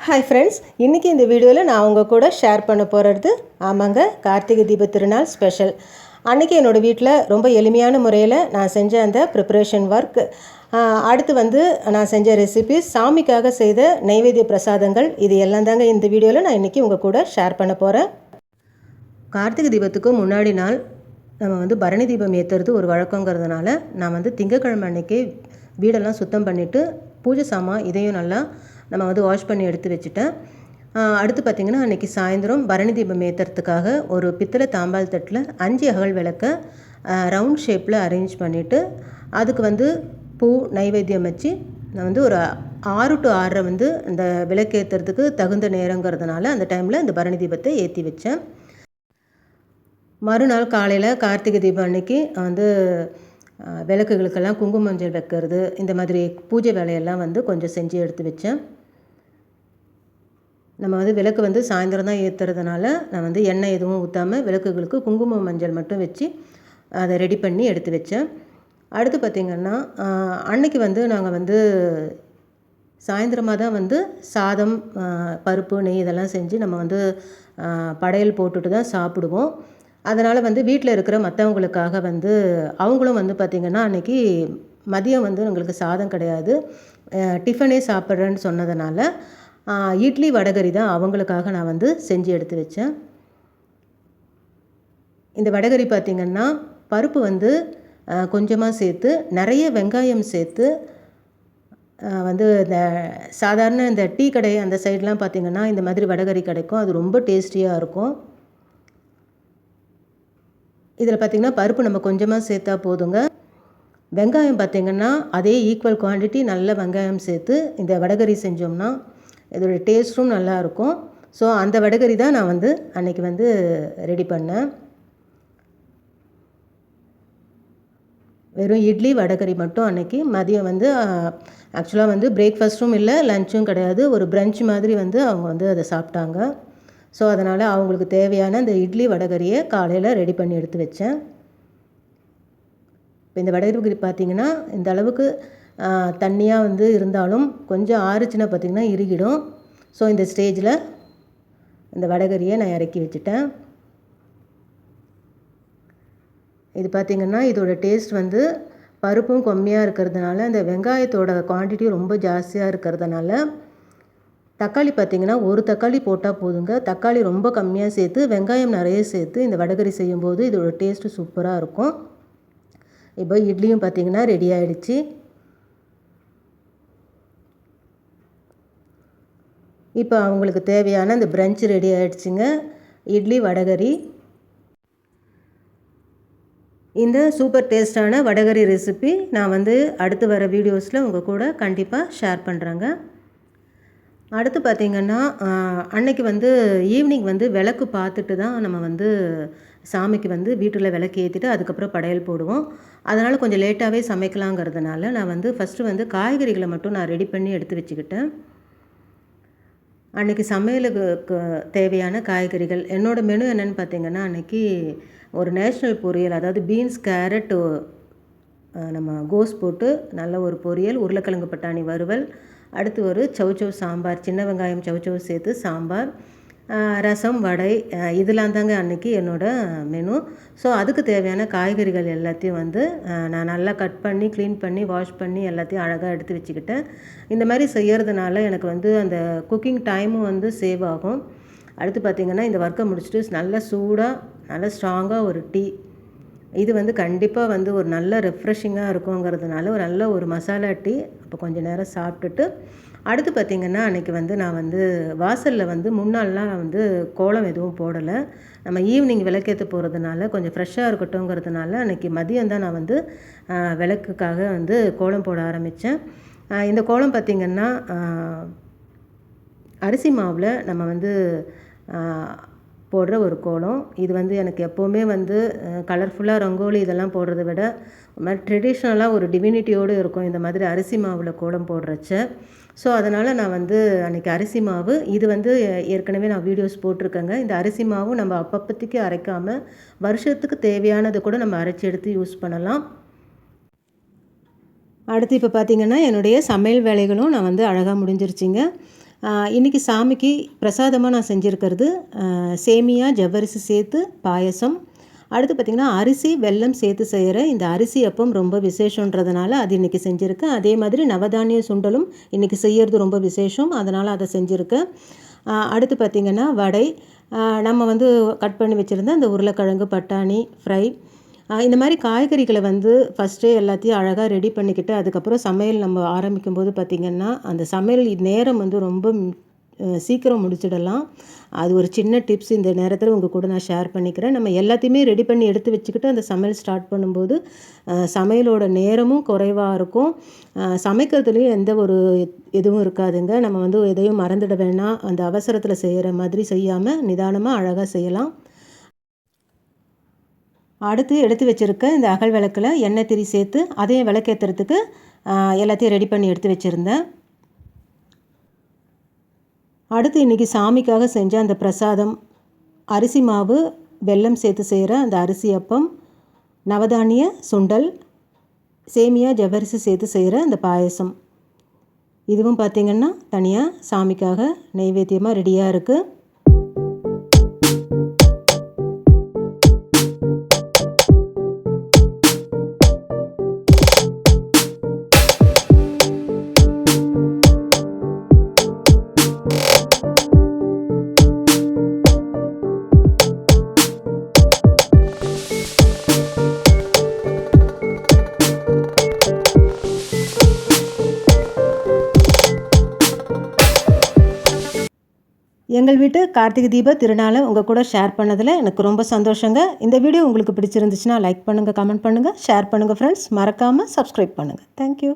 Hi friends, இன்றைக்கி இந்த வீடியோவில் நான் உங்கள் கூட ஷேர் பண்ண போகிறது ஆமாங்க கார்த்திகை தீப திருநாள் ஸ்பெஷல். அன்றைக்கி என்னோடய வீட்டில் ரொம்ப எளிமையான முறையில் நான் செஞ்ச அந்த ப்ரிப்பரேஷன் ஒர்க், அடுத்து நான் செஞ்ச ரெசிபிஸ், சாமிக்காக செய்த நைவேத்திய பிரசாதங்கள், இது எல்லாம் தாங்க இந்த வீடியோவில் நான் இன்றைக்கி உங்கள் கூட ஷேர் பண்ண போகிறேன். கார்த்திகை தீபத்துக்கு முன்னாடி நாள் நம்ம பரணி தீபம் ஏற்றுறது ஒரு வழக்கங்கிறதுனால நான் திங்கக்கிழமை அன்றைக்கி வீடெல்லாம் சுத்தம் பண்ணிவிட்டு பூஜை சாமான் இதையும் நல்லா நம்ம வாஷ் பண்ணி எடுத்து வச்சுட்டேன். அடுத்து பார்த்திங்கன்னா அன்றைக்கி சாயந்தரம் பரணி தீபம் ஏற்றுறதுக்காக ஒரு பித்தளை தாம்பால் தட்டில் 5 அகல் விளக்க ரவுண்ட் ஷேப்பில் அரேஞ்ச் பண்ணிவிட்டு அதுக்கு பூ நைவேத்தியம் வச்சு நான் ஒரு 6 to 6:30 இந்த விளக்கு ஏற்றுறதுக்கு தகுந்த நேரங்கிறதுனால அந்த டைமில் இந்த பரணி தீபத்தை ஏற்றி வச்சேன். மறுநாள் காலையில் கார்த்திகை தீபம் அன்றைக்கி விளக்குகளுக்கெல்லாம் குங்கும மஞ்சள் வைக்கிறது, இந்த மாதிரி பூஜை வேலையெல்லாம் கொஞ்சம் செஞ்சு எடுத்து வச்சேன். நம்ம விளக்கு சாயந்தரம் தான் ஏற்றுறதுனால நான் எண்ணெய் எதுவும் ஊற்றாமல் விளக்குகளுக்கு குங்குமம் மஞ்சள் மட்டும் வச்சு அதை ரெடி பண்ணி எடுத்து வச்சேன். அடுத்து பார்த்திங்கன்னா அன்னைக்கு நாங்கள் சாயந்தரமாக தான் சாதம், பருப்பு, நெய் இதெல்லாம் செஞ்சு நம்ம படையல் போட்டுட்டு தான் சாப்பிடுவோம். அதனால் வீட்டில் இருக்கிற மற்றவங்களுக்காக அவங்களும் பார்த்திங்கன்னா அன்றைக்கி மதியம் எங்களுக்கு சாதம் கிடையாது, டிஃபனே சாப்பிட்றேன்னு சொன்னதுனால இட்லி வடகறி தான் அவங்களுக்காக நான் செஞ்சு எடுத்து வச்சேன். இந்த வடகறி பார்த்திங்கன்னா பருப்பு கொஞ்சமாக சேர்த்து நிறைய வெங்காயம் சேர்த்து இந்த சாதாரண இந்த டீ கடை அந்த சைட்லாம் பார்த்திங்கன்னா இந்த மாதிரி வடகறி கிடைக்கும், அது ரொம்ப டேஸ்டியாக இருக்கும். இதில் பார்த்திங்கன்னா பருப்பு நம்ம கொஞ்சமாக சேர்த்தா போதுங்க. வெங்காயம் பார்த்திங்கன்னா அதே ஈக்குவல் குவான்டிட்டி நல்ல வெங்காயம் சேர்த்து இந்த வடகறி செஞ்சோம்னா இதோட டேஸ்ட்டும் நல்லாயிருக்கும். ஸோ அந்த வடகறி தான் நான் அன்றைக்கி ரெடி பண்ணேன். வெறும் இட்லி வடகறி மட்டும் அன்றைக்கி மதியம் ஆக்சுவலாக பிரேக்ஃபாஸ்ட்டும் இல்லை, லஞ்சும் கிடையாது, ஒரு பிரஞ்ச் மாதிரி அவங்க அதை சாப்பிட்டாங்க. ஸோ அதனால் அவங்களுக்கு தேவையான இந்த இட்லி வடகரியை காலையில் ரெடி பண்ணி எடுத்து வச்சேன். இப்போ இந்த வடகரி பார்த்திங்கன்னா இந்த அளவுக்கு தண்ணியாக இருந்தாலும் கொஞ்சம் ஆறுச்சுன்னா பார்த்திங்கன்னா இறுகிடும். ஸோ இந்த ஸ்டேஜில் இந்த வடகரியை நான் இறக்கி வச்சுட்டேன். இது பார்த்திங்கன்னா இதோட டேஸ்ட் பருப்பும் கம்மியாக இருக்கிறதுனால, இந்த வெங்காயத்தோட குவான்டிட்டி ரொம்ப ஜாஸ்தியாக இருக்கிறதுனால, தக்காளி பார்த்திங்கன்னா ஒரு தக்காளி போட்டால் போதுங்க. தக்காளி ரொம்ப கம்மியாக சேர்த்து வெங்காயம் நிறைய சேர்த்து இந்த வடகரி செய்யும்போது இதோட டேஸ்ட்டு சூப்பராக இருக்கும். இப்போ இட்லியும் பார்த்திங்கன்னா ரெடி ஆகிடுச்சு. இப்போ அவங்களுக்கு தேவையான இந்த பிரஞ்ச் ரெடி ஆகிடுச்சுங்க, இட்லி வடகரி. இந்த சூப்பர் டேஸ்டான வடகரி ரெசிபி நான் அடுத்து வர வீடியோஸில் உங்கள் கூட கண்டிப்பாக ஷேர் பண்ணுறேங்க. அடுத்து பார்த்திங்கன்னா அன்றைக்கி ஈவினிங் விளக்கு பார்த்துட்டு தான் நம்ம சாமிக்கு வீட்டில் விளக்கு ஏற்றிட்டு அதுக்கப்புறம் படையல் போடுவோம். அதனால் கொஞ்சம் லேட்டாகவே சமைக்கலாங்கிறதுனால நான் ஃபஸ்ட்டு காய்கறிகளை மட்டும் நான் ரெடி பண்ணி எடுத்து வச்சுக்கிட்டேன். அன்றைக்கி சமையலுக்கு தேவையான காய்கறிகள் என்னோடய மெனு என்னென்னு பார்த்திங்கன்னா அன்றைக்கி ஒரு நேஷ்னல் பொரியல், அதாவது பீன்ஸ், கேரட், நம்ம கோஸ் போட்டு நல்ல ஒரு பொரியல், உருளைக்கிழங்கு பட்டாணி வறுவல், அடுத்து ஒரு சவுச்சவு சாம்பார், சின்ன வெங்காயம் சவுச்சவு சேர்த்து சாம்பார், ரசம், வடை, இதெல்லாம் தாங்க அன்றைக்கி என்னோடய மெனு. ஸோ அதுக்கு தேவையான காய்கறிகள் எல்லாத்தையும் நான் நல்லா கட் பண்ணி க்ளீன் பண்ணி வாஷ் பண்ணி எல்லாத்தையும் அழகாக எடுத்து வச்சுக்கிட்டேன். இந்த மாதிரி செய்கிறதுனால எனக்கு அந்த குக்கிங் டைமும் சேவ் ஆகும். அடுத்து பார்த்திங்கன்னா இந்த ஒர்க்கை முடிச்சுட்டு நல்ல சூடாக நல்ல ஸ்ட்ராங்காக ஒரு டீ, இது கண்டிப்பாக ஒரு நல்ல ரெஃப்ரெஷிங்காக இருக்குங்கிறதுனால ஒரு நல்ல ஒரு மசாலா டீ அப்போ கொஞ்சம் நேரம் சாப்பிட்டுட்டு, அடுத்து பார்த்திங்கன்னா அன்றைக்கி நான் வாசலில் முன்னாள்லாம் நான் கோலம் எதுவும் போடலை. நம்ம ஈவினிங் விளக்கேற்ற போகிறதுனால கொஞ்சம் ஃப்ரெஷ்ஷாக இருக்கட்டும்ங்கிறதுனால அன்றைக்கி மதியம் தான் நான் விளக்குக்காக கோலம் போட ஆரம்பித்தேன். இந்த கோலம் பார்த்திங்கன்னா அரிசி மாவில் நம்ம போடுற ஒரு கோலம். இது எனக்கு எப்போவுமே கலர்ஃபுல்லாக ரங்கோலி இதெல்லாம் போடுறத விட ஒரு மாதிரி ட்ரெடிஷ்னலாக ஒரு டிவினிட்டியோடு இருக்கும் இந்த மாதிரி அரிசி மாவில் கோலம் போடுறச்ச. ஸோ அதனால் நான் அன்றைக்கி அரிசி மாவு, இது ஏற்கனவே நான் வீடியோஸ் போட்டிருக்கேங்க. இந்த அரிசி மாவும் நம்ம அப்பப்போதைக்கு அரைக்காமல் வருஷத்துக்கு தேவையானது கூட நம்ம அரைச்சி எடுத்து யூஸ் பண்ணலாம். அடுத்து இப்போ பார்த்திங்கன்னா என்னுடைய சமையல் வேலைகளும் நான் அழகாக முடிஞ்சிருச்சிங்க. இன்றைக்கி சாமிக்கு பிரசாதமாக நான் செஞ்சுருக்கிறது சேமியா ஜவ்வரிசி சேர்த்து பாயசம். அடுத்து பார்த்திங்கன்னா அரிசி வெல்லம் சேர்த்து செய்கிற இந்த அரிசி அப்பம் ரொம்ப விசேஷன்றதுனால அது இன்றைக்கி செஞ்சுருக்கேன். அதே மாதிரி நவதானிய சுண்டலும் இன்றைக்கி செய்கிறது ரொம்ப விசேஷம், அதனால் அதை செஞ்சுருக்கேன். அடுத்து பார்த்திங்கன்னா வடை, நம்ம கட் பண்ணி வச்சுருந்த அந்த உருளைக்கிழங்கு பட்டாணி ஃப்ரை, இந்த மாதிரி காய்கறிகளை ஃபஸ்ட்டே எல்லாத்தையும் அழகாக ரெடி பண்ணிக்கிட்டு அதுக்கப்புறம் சமையல் நம்ம ஆரம்பிக்கும்போது பார்த்திங்கன்னா அந்த சமையல் நேரம் ரொம்ப சீக்கிரம் முடிச்சிடலாம். அது ஒரு சின்ன டிப்ஸ் இந்த நேரத்தில் உங்கள் கூட நான் ஷேர் பண்ணிக்கிறேன். நம்ம எல்லாத்தையுமே ரெடி பண்ணி எடுத்து வச்சுக்கிட்டு அந்த சமையல் ஸ்டார்ட் பண்ணும்போது சமையலோட நேரமும் குறைவாக இருக்கும், சமைக்கிறதுலேயும் எந்த ஒரு எதுவும் இருக்காதுங்க. நம்ம எதையும் மறந்துட வேணாம், அந்த அவசரத்தில் செய்கிற மாதிரி செய்யாமல் நிதானமாக அழகாக செய்யலாம். அடுத்து எடுத்து வச்சுருக்க இந்த அகல் விளக்கில் எண்ணெய் திரி சேர்த்து அதையும் விளக்கேற்றுறதுக்கு எல்லாத்தையும் ரெடி பண்ணி எடுத்து வச்சுருந்தேன். அடுத்து இன்றைக்கி சாமிக்காக செஞ்ச அந்த பிரசாதம் அரிசி மாவு வெல்லம் சேர்த்து செய்கிற அந்த அரிசி அப்பம், நவதானிய சுண்டல், சேமியா ஜவ்வரிசி சேர்த்து செய்கிற அந்த பாயசம், இதுவும் பார்த்திங்கன்னா தனியாக சாமிக்காக நெய்வேத்தியமாக ரெடியாக இருக்குது. எங்கள் வீட்டு கார்த்திகை தீப திருநாளை உங்கள் கூட ஷேர் பண்ணதில் எனக்கு ரொம்ப சந்தோஷங்க. இந்த வீடியோ உங்களுக்கு பிடிச்சிருந்துச்சுன்னா லைக் பண்ணுங்கள், கமெண்ட் பண்ணுங்கள், ஷேர் பண்ணுங்கள் ஃப்ரெண்ட்ஸ். மறக்காமல் சப்ஸ்கிரைப் பண்ணுங்கள். தேங்க்யூ.